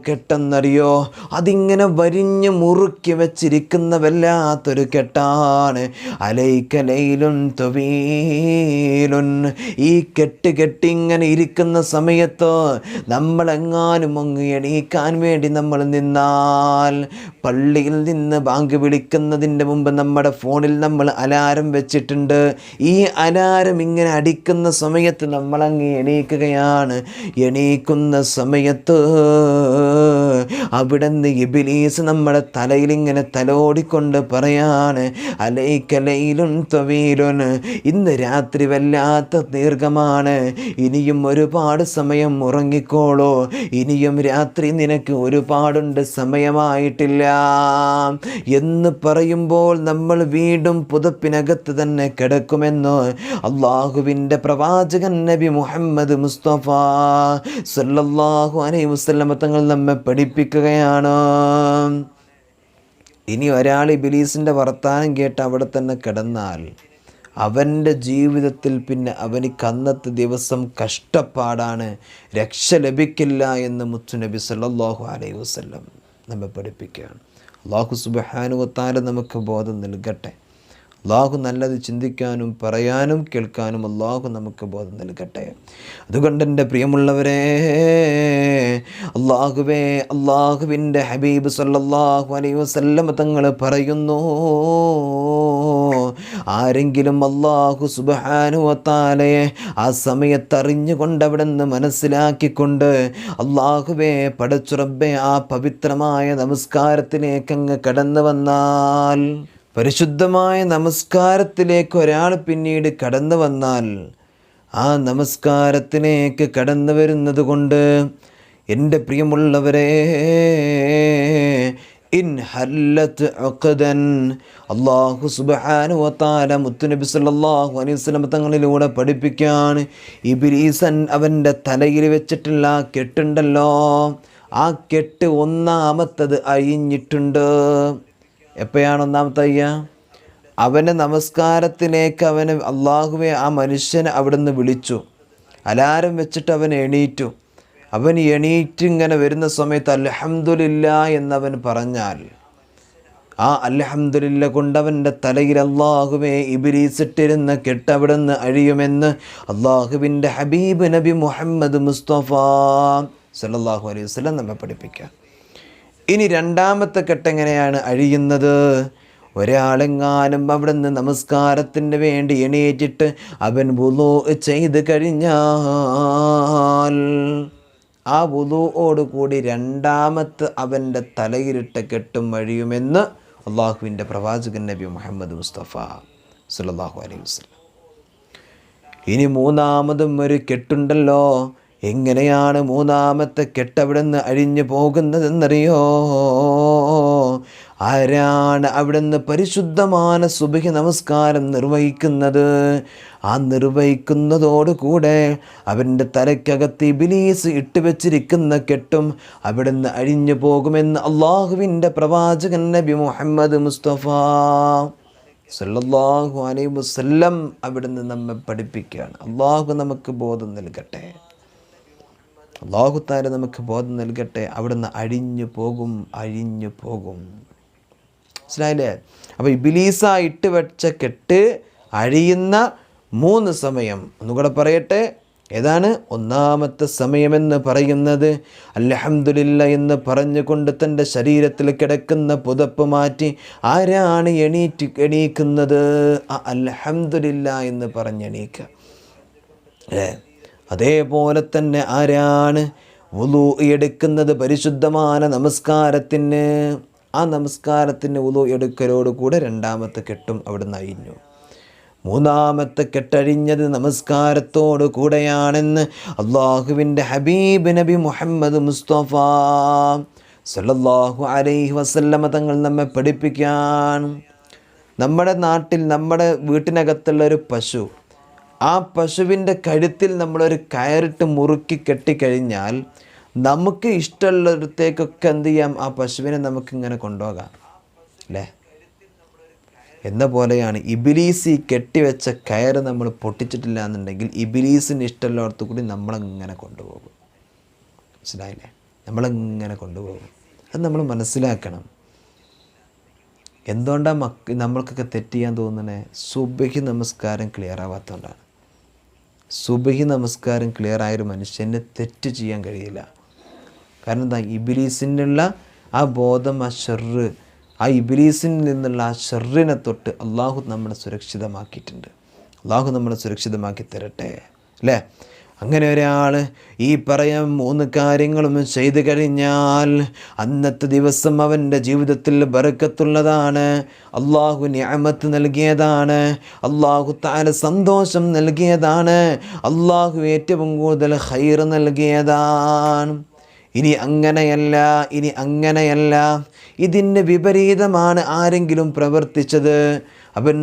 കെട്ടെന്നറിയോ? അതിങ്ങനെ വരിഞ്ഞ് മുറുക്കി വെച്ചിരിക്കുന്ന വല്ലാത്തൊരു കെട്ടാണ്. അലൈക ലൈലുൻ തവീലുൻ. ഈ കെട്ടിങ്ങനെ ഇരിക്കുന്ന സമയത്ത് നമ്മളെങ്ങാനും അങ്ങ് എണീക്കാൻ വേണ്ടി നമ്മൾ നിന്നാൽ, പള്ളിയിൽ നിന്ന് ബാങ്ക് വിളിക്കുന്നതിൻ്റെ മുമ്പ് നമ്മുടെ ഫോണിൽ നമ്മൾ അലാരം വെച്ചിട്ടുണ്ട്. ഈ അലാരം ഇങ്ങനെ അടിക്കുന്ന സമയത്ത് നമ്മളങ്ങ് എണീക്കുകയാണ്. എണീക്കുന്ന സമയത്ത് അവിടെ നിന്ന് ഇബ്ലീസ് നമ്മുടെ തലയിൽ ഇങ്ങനെ തലോടിക്കൊണ്ട് പറയാണ്, അലൈക ലൈലുൻ തവീലുൻ. ഇന്ന് രാത്രി വല്ലാത്ത ദീർഘമാണ്, ഇനിയും ഒരുപാട് സമയം ഉറങ്ങിക്കോളൂ, ഇനിയും രാത്രി നിനക്ക് ഒരുപാടുണ്ട്, സമയമായിട്ടില്ല എന്ന് പറയുമ്പോൾ നമ്മൾ വീണ്ടും പുതപ്പിനകത്ത് തന്നെ കിടക്കുമെന്ന് അള്ളാഹുവിൻ്റെ പ്രവാചകൻ നബി മുഹമ്മദ് മുസ്തഫ സല്ലല്ലാഹു അലൈഹി വസല്ലം തങ്ങൾ നമ്മെ പഠിപ്പിക്കുകയാണ്. ഇനി ഒരാൾ ഇബ്ലീസിൻ്റെ വർത്താനം കേട്ട് അവിടെ തന്നെ കിടന്നാൽ അവൻ്റെ ജീവിതത്തിൽ പിന്നെ അവനിക്ക് അന്നത്തെ ദിവസം കഷ്ടപ്പാടാണ്, രക്ഷ ലഭിക്കില്ല എന്ന് മുത്തുനബി സല്ലല്ലാഹു അലൈഹി വസല്ലം നമ്മെ പഠിപ്പിക്കുകയാണ്. അല്ലാഹു സുബ്ഹാനഹു വ തആല നമുക്ക് ബോധം നൽകട്ടെ. അല്ലാഹു നല്ലത് ചിന്തിക്കാനും പറയാനും കേൾക്കാനും അല്ലാഹു നമുക്ക് ബോധം നൽകട്ടെ. അതുകൊണ്ട് എൻ്റെ പ്രിയമുള്ളവരെ, അല്ലാഹുവിൻ്റെ ഹബീബ് സല്ലല്ലാഹു അലൈഹി വസല്ലം തങ്ങൾ പറയുന്നു, ആരെങ്കിലും അല്ലാഹു സുബ്ഹാനഹു വ തആലയെ ആ സമയത്ത് അറിഞ്ഞുകൊണ്ട് അവിടെ നിന്ന് മനസ്സിലാക്കിക്കൊണ്ട് അല്ലാഹുവേ പടച്ച റബ്ബേ ആ പവിത്രമായ നമസ്കാരത്തിലേക്ക് അങ്ങ് കടന്നു വന്നാൽ, പരിശുദ്ധമായ നമസ്കാരത്തിലേക്ക് ഒരാൾ പിന്നീട് കടന്നു വന്നാൽ, ആ നമസ്കാരത്തിലേക്ക് കടന്നു വരുന്നത് കൊണ്ട് എൻ്റെ പ്രിയമുള്ളവരെ, ഇൻ ഹല്ലത്ത് ഉഖദൻ, അല്ലാഹു സുബ്ഹാനഹു വ തആല മുത്തുനബി സല്ലല്ലാഹു അലൈഹി വസല്ലം തങ്ങളിലൂടെ പഠിപ്പിക്കുകയാണ്, ഇബ്ലീസൻ അവൻ്റെ തലയിൽ വെച്ചിട്ടുള്ള ആ കെട്ടുണ്ടല്ലോ, ആ കെട്ട് ഒന്നാമത്തത് അഴിഞ്ഞിട്ടുണ്ട്. എപ്പോഴാണ് ഒന്നാമത്തെ അയ്യ? അവൻ്റെ നമസ്കാരത്തിലേക്ക് അവന് അള്ളാഹുവെ ആ മനുഷ്യനെ അവിടുന്ന് വിളിച്ചു, അലാരം വെച്ചിട്ട് അവൻ എണീറ്റു. അവൻ എണീറ്റിങ്ങനെ വരുന്ന സമയത്ത് അൽഹംദുലില്ലാ എന്നവൻ പറഞ്ഞാൽ, ആ അൽഹംദുലില്ല കൊണ്ടവൻ്റെ തലയിൽ അല്ലാഹുവേ ഇബ്ലീസ് ഇട്ടിരുന്ന കെട്ടവിടുന്ന് അഴിയുമെന്ന് അള്ളാഹുവിൻ്റെ ഹബീബ് നബി മുഹമ്മദ് മുസ്തഫ സല്ലല്ലാഹു അലൈഹി വസല്ലം നമ്മെ പഠിപ്പിക്കുക. ഇനി രണ്ടാമത്തെ കെട്ടെങ്ങനെയാണ് അഴിയുന്നത്? ഒരാളെങ്ങാനും അവിടെ നിന്ന് നമസ്കാരത്തിന് വേണ്ടി എണീറ്റിട്ട് അവൻ വുളൂ ചെയ്ത് കഴിഞ്ഞാൽ, ആ വുളൂഓട് കൂടി രണ്ടാമത്തെ അവൻ്റെ തലയിലിട്ട കെട്ടും അഴിയുമെന്ന് അള്ളാഹുവിൻ്റെ പ്രവാചകൻ നബി മുഹമ്മദ് മുസ്തഫ സല്ലല്ലാഹു അലൈഹി വസല്ലം. ഇനി മൂന്നാമതും ഒരു കെട്ടുണ്ടല്ലോ. എങ്ങനെയാണ് മൂന്നാമത്തെ കെട്ടവിടെ നിന്ന് അഴിഞ്ഞു പോകുന്നതെന്നറിയോ? ആരാണ് അവിടെ നിന്ന് പരിശുദ്ധமான സുബ്ഹി നമസ്കാരം നിർവഹിക്കുന്നത്, ആ നിർവഹിക്കുന്നതോടുകൂടെ അവൻ്റെ തലയ്ക്കകത്ത് ഇബ്ലീസ് ഇട്ടുവെച്ചിരിക്കുന്ന കെട്ടും അവിടെ നിന്ന് അഴിഞ്ഞു പോകുമെന്ന് അള്ളാഹുവിൻ്റെ പ്രവാചകൻ നബി മുഹമ്മദ് മുസ്തഫ സല്ലല്ലാഹു അലൈഹി വസല്ലം അവിടുന്ന് നമ്മെ പഠിപ്പിക്കുകയാണ്. അള്ളാഹു നമുക്ക് ബോധം നൽകട്ടെ. അല്ലാഹു തആല നമുക്ക് ബോധം നൽകട്ടെ. അവിടുന്ന് അഴിഞ്ഞു പോകും. മനസ്സിലായില്ലേ? അപ്പോൾ ഇബ്ലീസ ഇട്ട് വെച്ച കെട്ട് അഴിയുന്ന 3 സമയം ഒന്നുകൂടെ പറയട്ടെ. ഏതാണ്? ഒന്നാമത്തെ സമയമെന്ന് പറയുന്നത് അൽഹംദുലില്ല എന്ന് പറഞ്ഞുകൊണ്ട് തൻ്റെ ശരീരത്തിൽ കിടക്കുന്ന പുതപ്പ് മാറ്റി ആരാണ് എണീക്കുന്നത്? അൽഹംദുലില്ല എന്ന് പറഞ്ഞെണീക്കുക അല്ലേ? അതേപോലെ തന്നെ ആരാണ് വുളൂ എടുക്കുന്നത് പരിശുദ്ധമായ നമസ്കാരത്തിന്? ആ നമസ്കാരത്തിന് വുളൂ എടുക്കലോട് കൂടെ രണ്ടാമത്തെ കെട്ടും അവിടുന്ന് അഴിഞ്ഞു. മൂന്നാമത്തെ കെട്ടഴിഞ്ഞത് നമസ്കാരത്തോട് കൂടെയാണെന്ന് അള്ളാഹുവിൻ്റെ ഹബീബ് നബി മുഹമ്മദ് മുസ്തഫ സല്ലല്ലാഹു അലൈഹി വസല്ലമ തങ്ങൾ നമ്മെ പഠിപ്പിക്കാൻ. നമ്മുടെ നാട്ടിൽ നമ്മുടെ വീട്ടിനകത്തുള്ള ഒരു പശു, ആ പശുവിൻ്റെ കഴുത്തിൽ നമ്മളൊരു കയറിട്ട് മുറുക്കി കെട്ടിക്കഴിഞ്ഞാൽ നമുക്ക് ഇഷ്ടമുള്ളിടത്തേക്കൊക്കെ എന്ത് ചെയ്യാം? ആ പശുവിനെ നമുക്കിങ്ങനെ കൊണ്ടുപോകാം. അല്ലേ? എന്ന പോലെയാണ് ഇബിലീസ് കെട്ടിവെച്ച കയറ് നമ്മൾ പൊട്ടിച്ചിട്ടില്ല എന്നുണ്ടെങ്കിൽ ഇബിലീസിന് ഇഷ്ടമുള്ളടത്തു കൂടി നമ്മളങ്ങനെ കൊണ്ടുപോകും. മനസ്സിലായില്ലേ? നമ്മളങ്ങനെ കൊണ്ടുപോകും. അത് നമ്മൾ മനസ്സിലാക്കണം. എന്തുകൊണ്ടാണ് നമ്മൾക്കൊക്കെ തെറ്റ് ചെയ്യാൻ തോന്നണേ? സുബഹി നമസ്കാരം ക്ലിയർ ആവാത്തതുകൊണ്ടാണ്. സുബഹി നമസ്കാരം ക്ലിയർ ആയൊരു മനുഷ്യന് തെറ്റ് ചെയ്യാൻ കഴിയില്ല. കാരണം എന്താ? ഇബിലീസിനുള്ള ആ ബോധം, ആ ഷർറ്, ആ ഇബിലീസിൽ നിന്നുള്ള ആ ഷർറിനെ തൊട്ട് അള്ളാഹു നമ്മളെ സുരക്ഷിതമാക്കിയിട്ടുണ്ട്. അള്ളാഹു നമ്മളെ സുരക്ഷിതമാക്കി തരട്ടെ, അല്ലേ? അങ്ങനെ ഒരാൾ ഈ പറയാൻ 3 കാര്യങ്ങളും ചെയ്തു കഴിഞ്ഞാൽ അന്നത്തെ ദിവസം അവൻ്റെ ജീവിതത്തിൽ ബറക്കത്തുള്ളതാണ്. അള്ളാഹു നിഅമത്ത് നൽകിയതാണ്. അള്ളാഹു തആല സന്തോഷം നൽകിയതാണ്. അള്ളാഹു ഏറ്റവും കൂടുതൽ ഖൈർ നൽകിയതാണ്. ഇനി അങ്ങനെയല്ല, ഇതിന് വിപരീതമാണ് ആരെങ്കിലും പ്രവർത്തിച്ചത്, അവൻ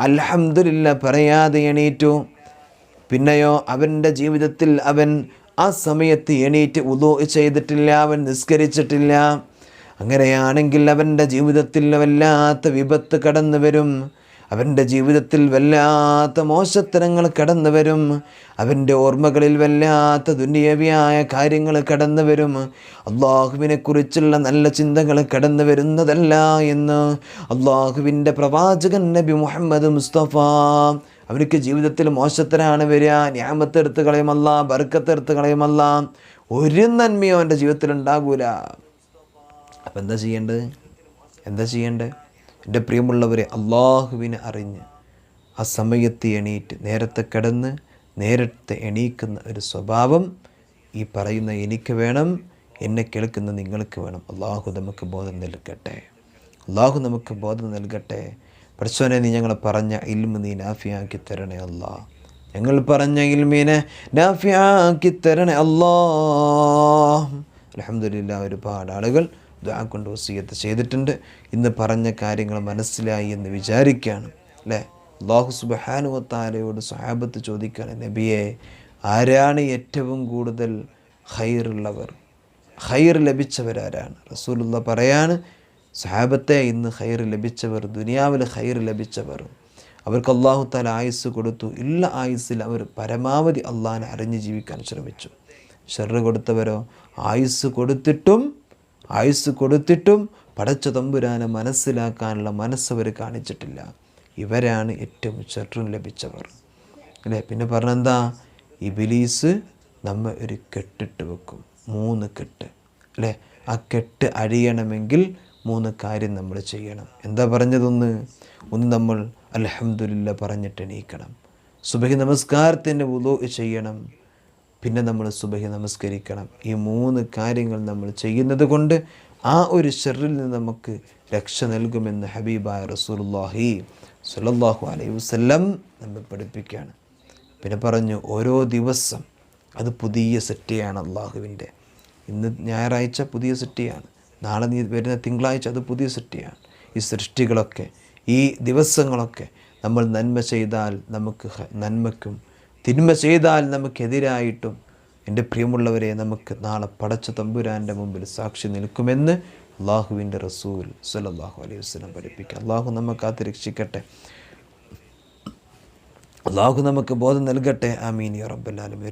അൽഹംദുലില്ലാ പറയാതെ എണീറ്റു, പിന്നെയോ അവൻ്റെ ജീവിതത്തിൽ അവൻ ആ സമയത്ത് എണീറ്റ് വുളൂ ചെയ്തിട്ടില്ല, അവൻ നിസ്കരിച്ചിട്ടില്ല, അങ്ങനെയാണെങ്കിൽ അവൻ്റെ ജീവിതത്തിൽ വല്ലാത്ത വിപത്ത് കടന്നു വരും. അവൻ്റെ ജീവിതത്തിൽ വല്ലാത്ത മോശത്തരങ്ങൾ കടന്നു വരും. അവൻ്റെ ഓർമ്മകളിൽ വല്ലാത്ത ദുനിയവിയായ കാര്യങ്ങൾ കടന്നു വരും. അള്ളാഹുവിനെക്കുറിച്ചുള്ള നല്ല ചിന്തകൾ കടന്നു വരുന്നതല്ല എന്ന് അള്ളാഹുവിൻ്റെ പ്രവാചകൻ നബി മുഹമ്മദ് മുസ്തഫ, അവർക്ക് ജീവിതത്തിൽ മോശത്തരാണ് വരിക, നിഅമത്ത് എടുത്ത് കളയുമല്ല, ബർക്കത്ത് എടുത്ത് കളയുമല്ല, ഒരു നന്മയോ അവൻ്റെ ജീവിതത്തിൽ ഉണ്ടാകൂല. അപ്പം എന്താ ചെയ്യേണ്ടത്? എൻ്റെ പ്രിയമുള്ളവരെ, അള്ളാഹുവിനെ അറിഞ്ഞ് ആ സമയത്ത് എണീറ്റ് നേരത്തെ കിടന്ന് നേരത്തെ എണീക്കുന്ന ഒരു സ്വഭാവം ഈ പറയുന്ന എനിക്ക് വേണം, എന്നെ കേൾക്കുന്ന നിങ്ങൾക്ക് വേണം. അള്ളാഹു നമുക്ക് ബോധം നൽകട്ടെ. പടച്ചോനെ, നീ ഞങ്ങൾ പറഞ്ഞ ഇൽമ് നീ നാഫിയാക്കി തരണേ അല്ലാ. ഞങ്ങൾ പറഞ്ഞ ഇൽമിനെ നാഫിയാക്കി തരണേ അല്ലാ. അൽഹംദുലില്ലാ, ഒരുപാട് ആളുകൾ ദുആ കൊണ്ട് വസിയത്ത് ചെയ്തിട്ടുണ്ട്. ഇന്ന് പറഞ്ഞ കാര്യങ്ങൾ മനസ്സിലായി എന്ന് വിചാരിക്കുകയാണ്, അല്ലേ? അല്ലാഹു സുബ്ഹാനഹു വ തആലയോട് സ്വഹാബത്ത് ചോദിക്കുകയാണ്, നബിയെ, ആരാണ് ഏറ്റവും കൂടുതൽ ഖൈറുള്ളവർ, ഖൈർ ലഭിച്ചവരാരാണ്? റസൂലുള്ള പറയാണ്, സ്വഹാബത്തെ, ഇന്ന് ഖൈർ ലഭിച്ചവർ, ദുനിയാവിൽ ഖൈർ ലഭിച്ചവർ, അവർക്ക് അല്ലാഹു തആല ആയുസ് കൊടുത്തു. ഇല്ല ആയുസ്സിൽ അവർ പരമാവധി അള്ളാഹിനെ അറിഞ്ഞ് ജീവിക്കാൻ ശ്രമിച്ചു. ഷർറ് കൊടുത്തവരോ ആയുസ് കൊടുത്തിട്ടും പടച്ച തമ്പുരാനെ മനസ്സിലാക്കാനുള്ള മനസ്സവർ കാണിച്ചിട്ടില്ല. ഇവരാണ് ഏറ്റവും ഷർറും ലഭിച്ചവർ, അല്ലേ? പിന്നെ പറഞ്ഞെന്താ? ഇബ്ലീസ് നമ്മെ ഒരു കെട്ടിട്ട് വെക്കും, 3 കെട്ട്, അല്ലേ? ആ കെട്ട് അഴിയണമെങ്കിൽ 3 കാര്യം നമ്മൾ ചെയ്യണം. എന്താ പറഞ്ഞതൊന്ന് നമ്മൾ അൽഹംദുലില്ലാ പറഞ്ഞിട്ട് എണീക്കണം. സുബഹി നമസ്കാരത്തിൻ്റെ വുളൂ ചെയ്യണം. പിന്നെ നമ്മൾ സുബഹി നമസ്കരിക്കണം. ഈ 3 കാര്യങ്ങൾ നമ്മൾ ചെയ്യുന്നത് കൊണ്ട് ആ ഒരു ഷർറിൽ നിന്ന് നമുക്ക് രക്ഷ നൽകുമെന്ന് ഹബീബായ റസൂലുള്ളാഹി സ്വല്ലല്ലാഹു അലൈഹി വസല്ലം നമ്മെ പഠിപ്പിക്കുകയാണ്. പിന്നെ പറഞ്ഞു, ഓരോ ദിവസം അത് പുതിയ സെറ്റിയാണ് അള്ളാഹുവിൻ്റെ. ഇന്ന് ഞായറാഴ്ച പുതിയ സെറ്റിയാണ്, നാളെ വരുന്ന തിങ്കളാഴ്ച അത് പുതിയ സെറ്റിയാണ്. ഈ സൃഷ്ടികളൊക്കെ, ഈ ദിവസങ്ങളൊക്കെ നമ്മൾ നന്മ ചെയ്താൽ നമുക്ക് നന്മയ്ക്കും, തിന്മ ചെയ്താൽ നമുക്കെതിരായിട്ടും, എൻ്റെ പ്രിയമുള്ളവരെ, നമുക്ക് നാളെ പടച്ച തമ്പുരാൻ്റെ മുമ്പിൽ സാക്ഷി നിൽക്കുമെന്ന് അള്ളാഹുവിൻ്റെ റസൂൽ സ്വല്ലല്ലാഹു അലൈഹി വസല്ലം പഠിപ്പിക്കുക. അള്ളാഹു നമ്മെ കാത്ത് രക്ഷിക്കട്ടെ. അള്ളാഹു നമുക്ക് ബോധം നൽകട്ടെ. ആമീൻ യാ റബ്ബൽ ആലമീൻ.